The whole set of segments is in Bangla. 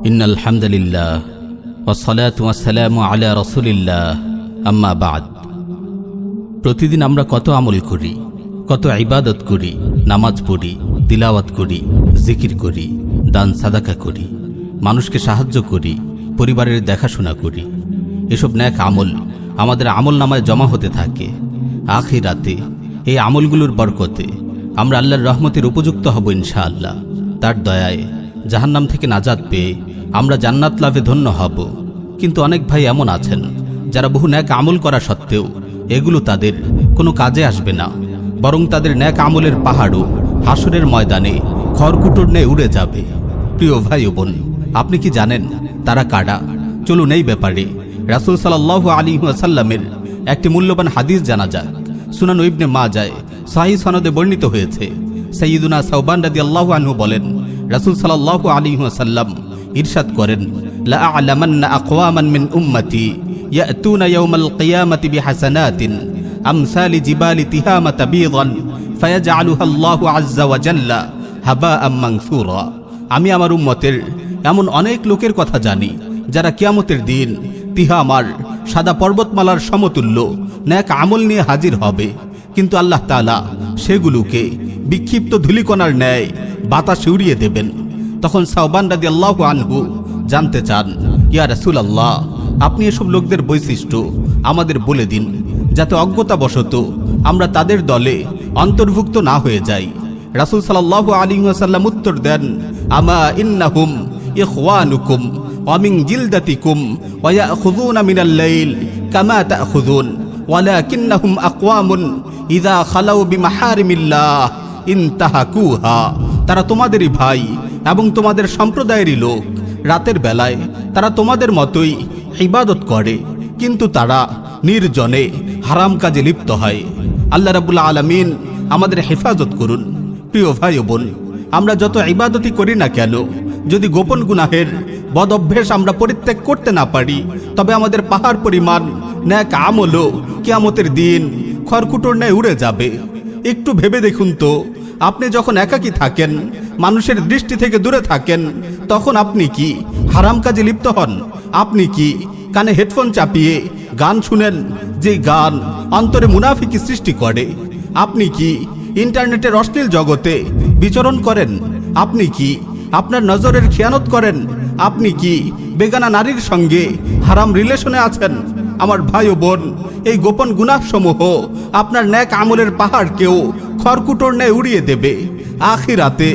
ইন্নাল হামদুলিল্লাহ ওয়াসসালাতু ওয়াসসালামু আলা রাসূলিল্লাহ আম্মা বাদ। প্রতিদিন আমরা কত আমল করি, কত ইবাদত করি, নামাজ পড়ি, তিলাওয়াত করি, জিকির করি, দান সাদাকা করি, মানুষকে সাহায্য করি, পরিবারের দেখাশোনা করি। এসব নেক আমল আমাদের আমলনামায় জমা হতে থাকে। আখিরাতে এই আমলগুলোর বরকতে আমরা আল্লাহর রহমতের উপযুক্ত হব ইনশাআল্লাহ। তার দয়ায় জাহান্নাম থেকে নাজাত পেয়ে আমরা জান্নাত লাভে ধন্য হব। কিন্তু অনেক ভাই এমন আছেন যারা বহু নেক আমল করা সত্ত্বেও এগুলো তাদের কোনো কাজে আসবে না, বরং তাদের নেক আমলের পাহাড়ও হাসরের ময়দানে খড়কুটোর ন্যায় উড়ে যাবে। প্রিয় ভাই ও বোন, আপনি কি জানেন তারা কারা? চলুন এই ব্যাপারে রাসূল সাল্লাল্লাহু আলাইহি ওয়াসাল্লামের একটি মূল্যবান হাদিস জানা যাক। সুনান ইবনে মাজায় সহিহ সনদে বর্ণিত হয়েছে। সাইয়্যিদুনা সাওবান রাদিয়াল্লাহু আনহু বলেন, রাসূল সাল্লাল্লাহু আলাইহি ওয়াসাল্লাম ইরশাদ করেন, লা আ'লামান্না আকওয়ামান মিন উম্মতি ইয়াতুনা ইয়াওমাল কিয়ামাতি বিহাসানাতিন আমসালি জিবালি তিহামাতা বিদান ফায়াজআলুহা আল্লাহু আযজা ওয়া জাল্লা হাবাআম মানসুরা। আমি আমার উম্মতের এমন অনেক লোকের কথা জানি যারা কিয়ামতের দিন তিহামার সাদা পর্বতমালার সমতুল্য নেক আমল নিয়ে হাজির হবে, কিন্তু আল্লাহ তাআলা সেগুলোকে বিক্ষিপ্ত ধূলিকণার ন্যায় বাতাসে উড়িয়ে দেবেন। তখন সাওবান রাদিয়াল্লাহু আনহু জানতে চান, ইয়া রাসূলুল্লাহ, আপনি এসব লোকদের বৈশিষ্ট্য আমাদের বলে দিন, যাতে অজ্ঞতাবশত আমরা তাদের দলে অন্তর্ভুক্ত না হয়ে যাই। রাসূল সাল্লাল্লাহু আলাইহি ওয়াসাল্লাম উত্তর দেন, আমা ইন্নাহুম ইখওয়ানুকুম ওয়া মিন জিলদাতিকুম ওয়া ইয়াখুযুনা মিনাল লাইল কামা তা'খুযুন ওয়ালাকিন্নাহুম আকওয়ামুন ইযা খালাউ বিমাহারিমিল্লাহ ইনতাহাকুহা। তারা তোমাদেরই ভাই এবং তোমাদের সম্প্রদায়েরই লোক। রাতের বেলায় তারা তোমাদের মতোই ইবাদত করে, কিন্তু তারা নির্জনে হারাম কাজে লিপ্ত হয়। আল্লাহ রাব্বুল আলামিন আমাদের হেফাজত করুন। প্রিয় ভাই ও বোন, আমরা যত ইবাদতই করি না কেন, যদি গোপন গুনাহের বদ অভ্যেস আমরা পরিত্যাগ করতে না পারি, তবে আমাদের পাহাড় পরিমাণ নেক আমলও কিয়ামতের দিন খড়কুটোর ন্যায় উড়ে যাবে। একটু ভেবে দেখুন তো, আপনি যখন একাকী থাকেন, মানুষের দৃষ্টি থেকে দূরে থাকেন, তখন আপনি কি হারাম কাজে লিপ্ত হন? আপনি কি কানে হেডফোন চাপিয়ে গান শুনেন, যে গান অন্তরে মুনাফিকি সৃষ্টি করে? আপনি কি ইন্টারনেটের অশ্লীল জগতে বিচরণ করেন? আপনি কি আপনার নজরের খেয়ানত করেন? আপনি কি বেগানা নারীর সঙ্গে হারাম রিলেশনে আছেন? আমার ভাই ও বোন, এই গোপন গুনাহসমূহ আপনার নেক আমলের পাহাড়কেও খড়কুটোর ন্যায় উড়িয়ে দেবে। আখিরাতে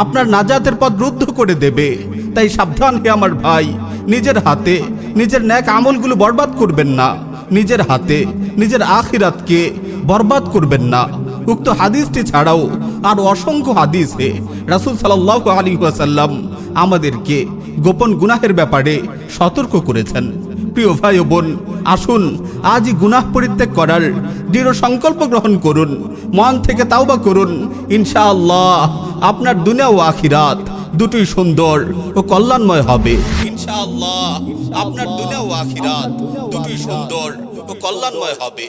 আপনার নাজাতের পথ রুদ্ধ করে দেবে। তাই সাবধান হে আমার ভাই, নিজের হাতে নিজের নেক আমলগুলো বরবাদ করবেন না, নিজের হাতে নিজের আখিরাতকে বরবাদ করবেন না। উক্ত হাদিসটি ছাড়াও আর অসংখ্য হাদিসে রাসূল সাল্লাল্লাহু আলাইহি ওয়াসাল্লাম আমাদেরকে গোপন গুনাহের ব্যাপারে সতর্ক করেছেন। প্রিয় ভাই ও বোন, আসুন আজই গুনাহ পরিত্যাগ করার দৃঢ় সংকল্প গ্রহণ করুন, মন থেকে তাওবা করুন। ইনশাআল্লাহ আপনার দুনিয়া ও আখিরাত দুটোই সুন্দর ও কল্যাণময় হবে। ইনশাআল্লাহ আপনার দুনিয়া ও আখিরাত দুটোই সুন্দর ও কল্যাণময় হবে।